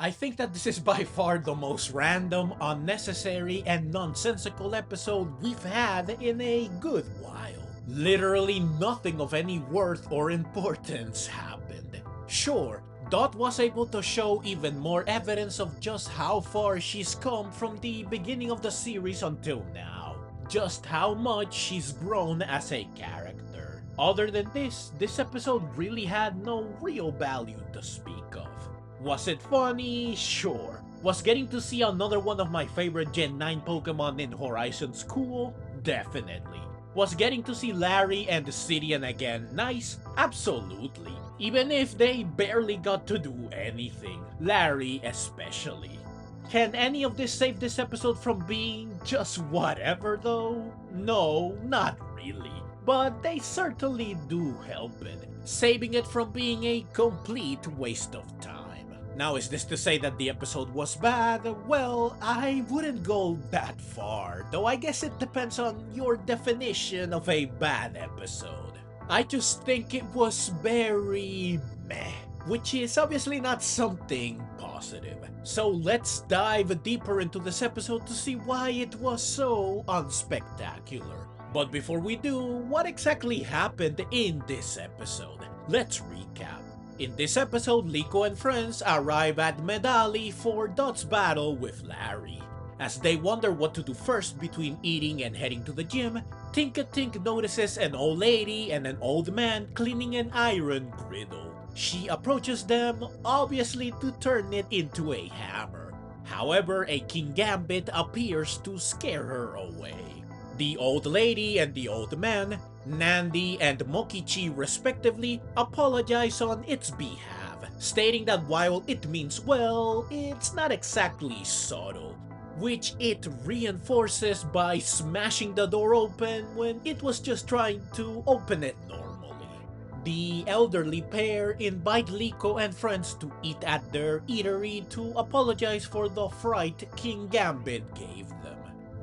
I think that this is by far the most random, unnecessary, and nonsensical episode we've had in a good while. Literally nothing of any worth or importance happened. Sure, Dot was able to show even more evidence of just how far she's come from the beginning of the series until now. Just how much she's grown as a character. Other than this episode really had no real value to speak of. Was it funny? Sure. Was getting to see another one of my favorite Gen 9 Pokémon in Horizons cool? Definitely. Was getting to see Larry and Sidian again nice? Absolutely. Even if they barely got to do anything. Larry especially. Can any of this save this episode from being just whatever though? No, not really. But they certainly do help it, saving it from being a complete waste of time. Now, is this to say that the episode was bad? Well, I wouldn't go that far, though I guess it depends on your definition of a bad episode. I just think it was very meh, which is obviously not something positive. So let's dive deeper into this episode to see why it was so unspectacular. But before we do, what exactly happened in this episode? Let's recap. In this episode, Liko and friends arrive at Medali for Dot's battle with Larry. As they wonder what to do first between eating and heading to the gym, Tink notices an old lady and an old man cleaning an iron griddle. She approaches them, obviously to turn it into a hammer. However, a Kingambit appears to scare her away. The old lady and the old man, Nandi and Mokichi respectively, apologize on its behalf, stating that while it means well, it's not exactly subtle, which it reinforces by smashing the door open when it was just trying to open it normally. The elderly pair invite Liko and friends to eat at their eatery to apologize for the fright Kingambit gave them.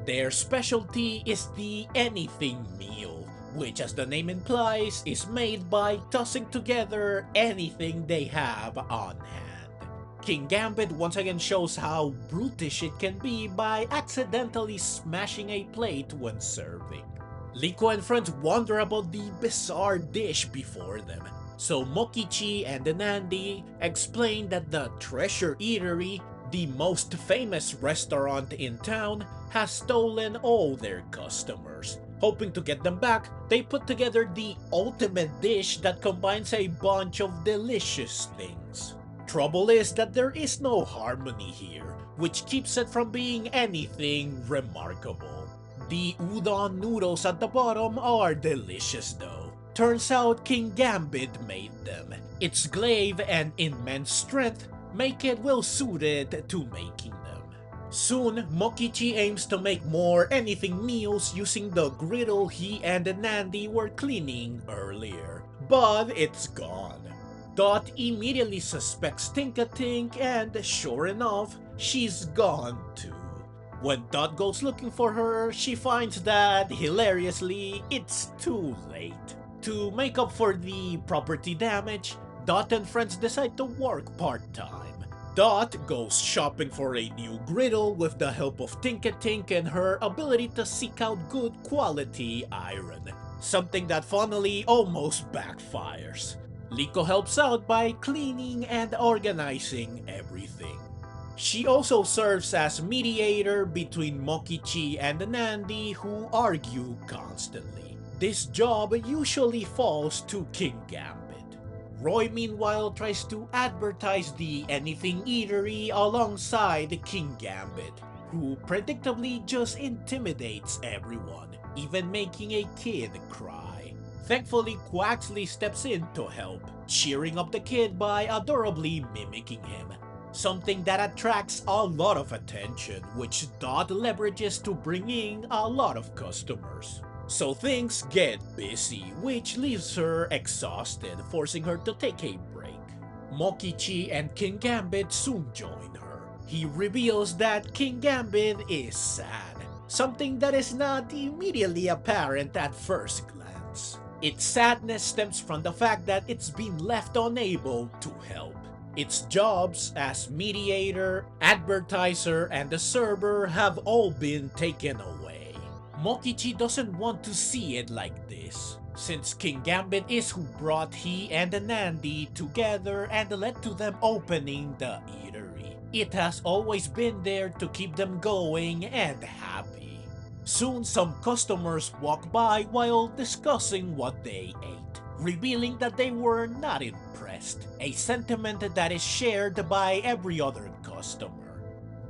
Their specialty is the anything meal, which as the name implies is made by tossing together anything they have on hand. Kingambit once again shows how brutish it can be by accidentally smashing a plate when serving. Liko and friends wonder about the bizarre dish before them, so Mokichi and Nandi explain that the Treasure Eatery, the most famous restaurant in town, has stolen all their customers. Hoping to get them back, they put together the ultimate dish that combines a bunch of delicious things. Trouble is that there is no harmony here, which keeps it from being anything remarkable. The udon noodles at the bottom are delicious though. Turns out Kingambit made them. Its glaive and immense strength make it well suited to making them. Soon, Mokichi aims to make more anything meals using the griddle he and Nandi were cleaning earlier, but it's gone. Dot immediately suspects Tink and sure enough, she's gone too. When Dot goes looking for her, she finds that, hilariously, it's too late. To make up for the property damage, Dot and friends decide to work part-time. Dot goes shopping for a new griddle with the help of Tink and her ability to seek out good quality iron, something that funnily almost backfires. Liko helps out by cleaning and organizing everything. She also serves as mediator between Mokichi and Nandi, who argue constantly. This job usually falls to Kingambit. Roy meanwhile tries to advertise the Anything Eatery alongside Kingambit, who predictably just intimidates everyone, even making a kid cry. Thankfully, Quaxley steps in to help, cheering up the kid by adorably mimicking him. Something that attracts a lot of attention, which Dot leverages to bring in a lot of customers. So things get busy, which leaves her exhausted, forcing her to take a break. Mokichi and Kingambit soon join her. He reveals that Kingambit is sad, something that is not immediately apparent at first glance. Its sadness stems from the fact that it's been left unable to help. Its jobs as mediator, advertiser, and the server have all been taken away. Mokichi doesn't want to see it like this, since Kingambit is who brought he and Nandi together and led to them opening the eatery. It has always been there to keep them going and happy. Soon some customers walk by while discussing what they ate, revealing that they were not impressed, a sentiment that is shared by every other customer.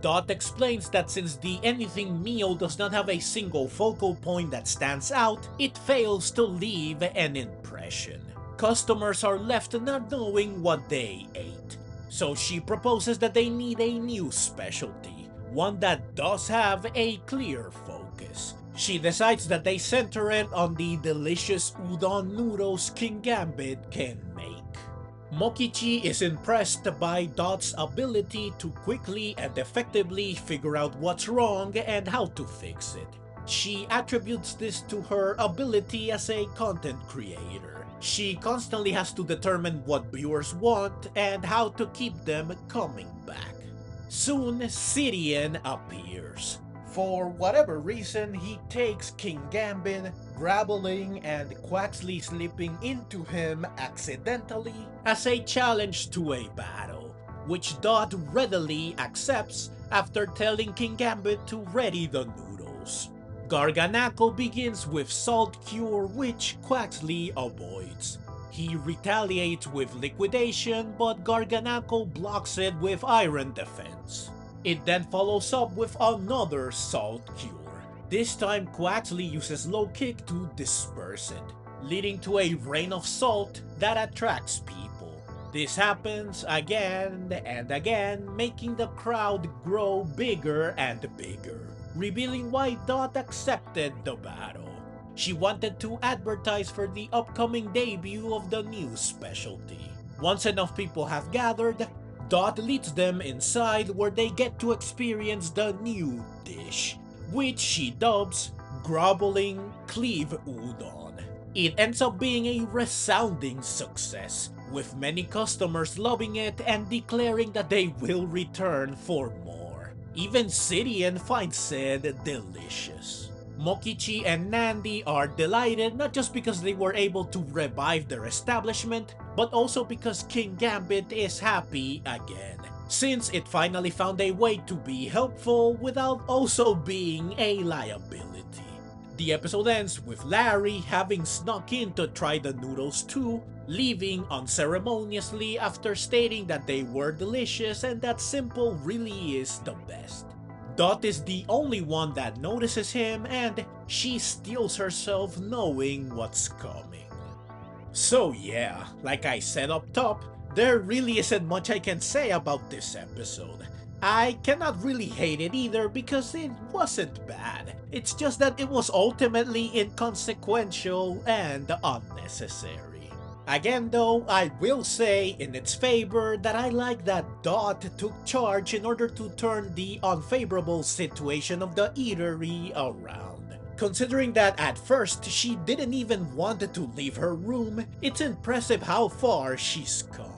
Dot explains that since the anything meal does not have a single focal point that stands out, it fails to leave an impression. Customers are left not knowing what they ate, so she proposes that they need a new specialty, one that does have a clear focus. She decides that they center it on the delicious udon noodles Kingambit can make. Mokichi is impressed by Dot's ability to quickly and effectively figure out what's wrong and how to fix it. She attributes this to her ability as a content creator. She constantly has to determine what viewers want and how to keep them coming back. Soon, Sidian appears. For whatever reason, he takes Kingambit, grabbling and Quaxley slipping into him accidentally as a challenge to a battle, which Dot readily accepts after telling Kingambit to ready the noodles. Garganacl begins with Salt Cure, which Quaxley avoids. He retaliates with Liquidation, but Garganacl blocks it with Iron Defense. It then follows up with another Salt Cure. This time Quaxley uses Low Kick to disperse it, leading to a rain of salt that attracts people. This happens again and again, making the crowd grow bigger and bigger, revealing why Dot accepted the battle. She wanted to advertise for the upcoming debut of the new specialty. Once enough people have gathered, Dot leads them inside where they get to experience the new dish, which she dubs Groveling Cleave Udon. It ends up being a resounding success, with many customers loving it and declaring that they will return for more. Even Sidian finds it delicious. Mokichi and Nandi are delighted not just because they were able to revive their establishment, but also because Kingambit is happy again, since it finally found a way to be helpful without also being a liability. The episode ends with Larry having snuck in to try the noodles too, leaving unceremoniously after stating that they were delicious and that simple really is the best. Dot is the only one that notices him and she steels herself knowing what's coming. So yeah, like I said up top, there really isn't much I can say about this episode. I cannot really hate it either because it wasn't bad. It's just that it was ultimately inconsequential and unnecessary. Again though, I will say in its favor that I like that Dot took charge in order to turn the unfavorable situation of the eatery around. Considering that at first she didn't even want to leave her room, it's impressive how far she's come.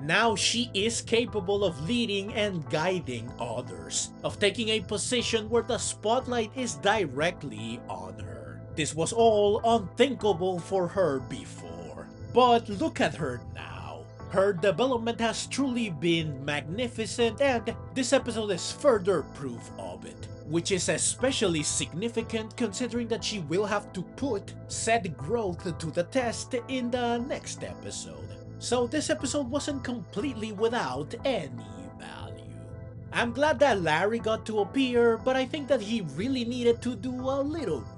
Now she is capable of leading and guiding others, of taking a position where the spotlight is directly on her. This was all unthinkable for her before. But look at her now. Her development has truly been magnificent and this episode is further proof of it, which is especially significant considering that she will have to put said growth to the test in the next episode. So this episode wasn't completely without any value. I'm glad that Larry got to appear, but I think that he really needed to do a little more.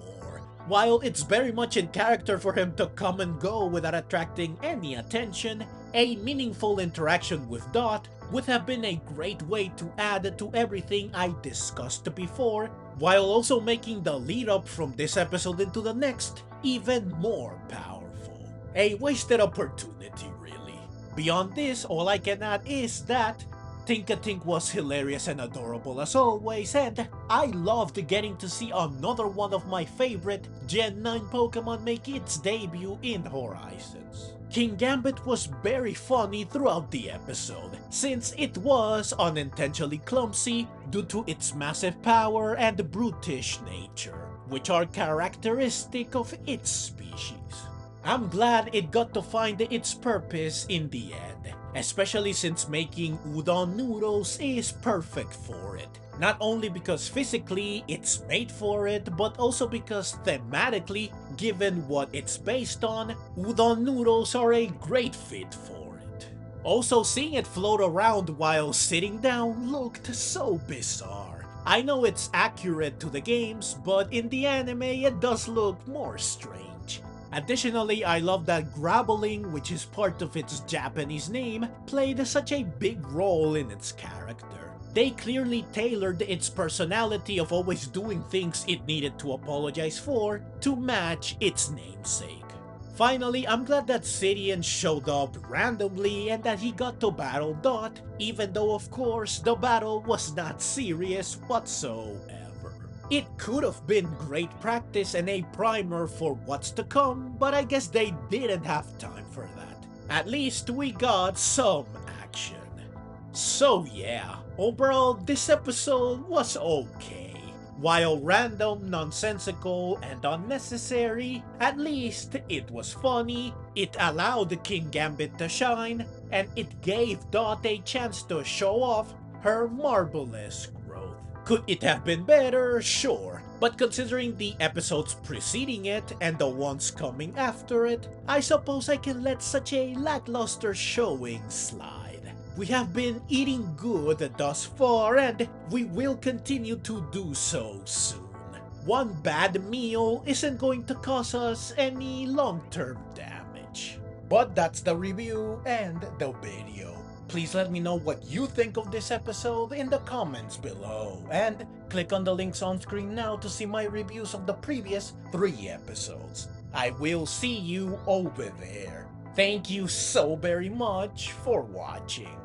While it's very much in character for him to come and go without attracting any attention, a meaningful interaction with Dot would have been a great way to add to everything I discussed before, while also making the lead up from this episode into the next even more powerful. A wasted opportunity really. Beyond this, all I can add is that Tink was hilarious and adorable as always, and I loved getting to see another one of my favorite Gen 9 Pokemon make its debut in Horizons. Kingambit was very funny throughout the episode, since it was unintentionally clumsy due to its massive power and brutish nature, which are characteristic of its species. I'm glad it got to find its purpose in the end, especially since making udon noodles is perfect for it. Not only because physically it's made for it, but also because thematically, given what it's based on, udon noodles are a great fit for it. Also, seeing it float around while sitting down looked so bizarre. I know it's accurate to the games, but in the anime it does look more strange. Additionally, I love that grappling, which is part of its Japanese name, played such a big role in its character. They clearly tailored its personality of always doing things it needed to apologize for to match its namesake. Finally, I'm glad that Sidian showed up randomly and that he got to battle Dot, even though of course the battle was not serious whatsoever. It could have been great practice and a primer for what's to come, but I guess they didn't have time for that. At least we got some action. So yeah, overall this episode was okay. While random, nonsensical, and unnecessary, at least it was funny, it allowed Kingambit to shine, and it gave Dot a chance to show off her marvelous growth. Could it have been better? Sure, but considering the episodes preceding it and the ones coming after it, I suppose I can let such a lackluster showing slide. We have been eating good thus far, and we will continue to do so soon. One bad meal isn't going to cause us any long-term damage. But that's the review and the video. Please let me know what you think of this episode in the comments below, and click on the links on screen now to see my reviews of the previous 3 episodes. I will see you over there. Thank you so very much for watching.